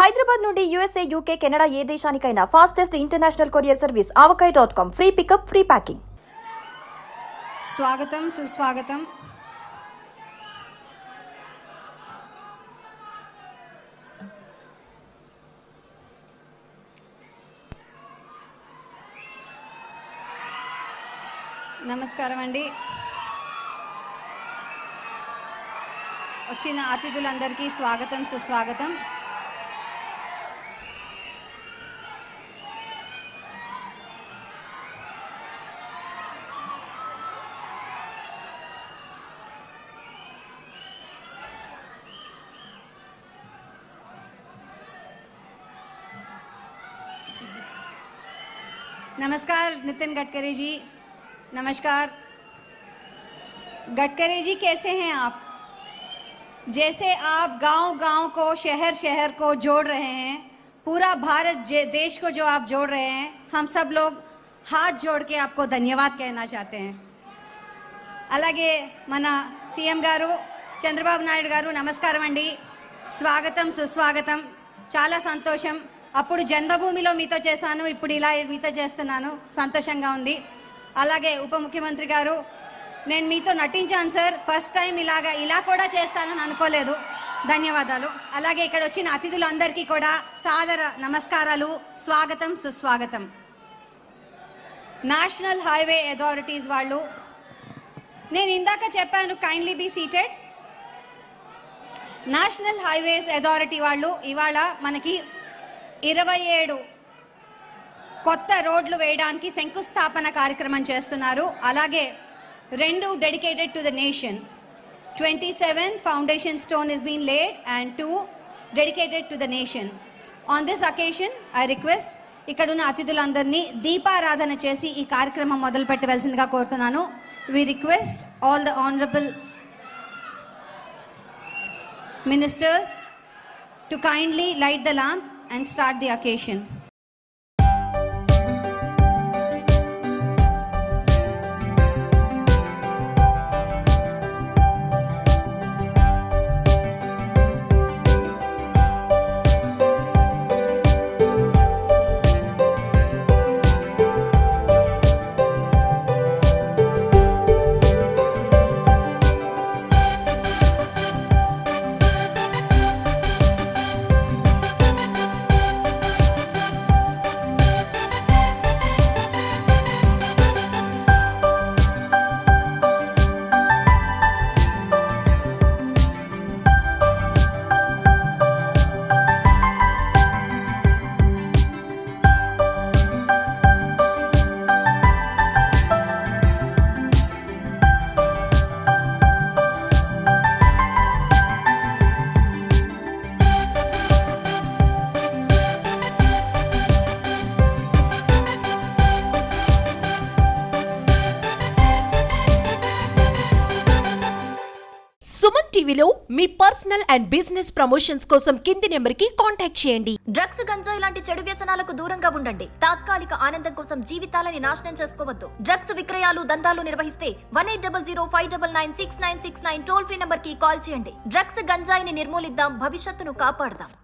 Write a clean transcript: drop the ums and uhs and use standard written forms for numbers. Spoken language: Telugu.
హైదరాబాద్ నుండి యూఎస్ఏ, యూకే, కెనడా ఏ దేశానికైనా fastest international courier service avocai.com. Free pickup, free packing. స్వాగతం, సుస్వాగతం. నమస్కారం అండి. వచ్చిన అతిథులందరికీ స్వాగతం, సుస్వాగతం. नमस्कार नितिन गडकरी जी. नमस्कार गडकरी जी, कैसे हैं आप? जैसे आप गांव-गांव को, शहर-शहर को जोड़ रहे हैं, पूरा भारत देश को जो आप जोड़ रहे हैं, हम सब लोग हाथ जोड़ के आपको धन्यवाद कहना चाहते हैं. అలాగే మన సీఎం గారు చంద్రబాబు నాయుడు గారు, నమస్కారం అండి. స్వాగతం, సుస్వాగతం. చాలా సంతోషం. అప్పుడు జన్మభూమిలో మీతో చేశాను, ఇప్పుడు ఇలా మీతో చేస్తున్నాను, సంతోషంగా ఉంది. అలాగే ఉప ముఖ్యమంత్రి గారు, నేను మీతో నటించాను సార్, ఫస్ట్ టైం ఇలా కూడా చేస్తానని అనుకోలేదు. ధన్యవాదాలు. అలాగే ఇక్కడ వచ్చిన అతిథులందరికీ కూడా సాదర నమస్కారాలు, స్వాగతం, సుస్వాగతం. నేషనల్ హైవే అథారిటీస్ వాళ్ళు, నేను ఇందాక చెప్పాను, kindly be seated. National Highways Authority వాళ్ళు ఇవాళ మనకి 27 కొత్త రోడ్లు వేయడానికి శంకుస్థాపన కార్యక్రమం చేస్తున్నారు. అలాగే 2 dedicated to the nation. 27 foundation stone is been laid and 2 dedicated to the nation. On this occasion I request ఇక్కడున్న అతిథులందరినీ దీపారాధన చేసి ఈ కార్యక్రమం మొదలు పెట్టవలసిందిగా కోరుతున్నాను. We request all the honourable ministers to kindly light the lamp and start the occasion. Suman టీవీలో మీ పర్సనల్ అండ్ బిజినెస్ ప్రమోషన్స్ కోసం కింది నెంబర్కి కాంటాక్ట్ చేయండి. డ్రగ్స్, గంజాయి లాంటి చెడు వ్యసనాలకు దూరంగా ఉండండి. తాత్కాలిక ఆనందం కోసం జీవితాలని నాశనం చేసుకోవద్దు. డ్రగ్స్ విక్రయాలు, దందాలు నిర్వహిస్తే 180059969969 టోల్ ఫ్రీ నంబర్ కి కాల్ చేయండి. డ్రగ్స్, గంజాయిని నిర్మూలిద్దాం, భవిష్యత్తును కాపాడదాం.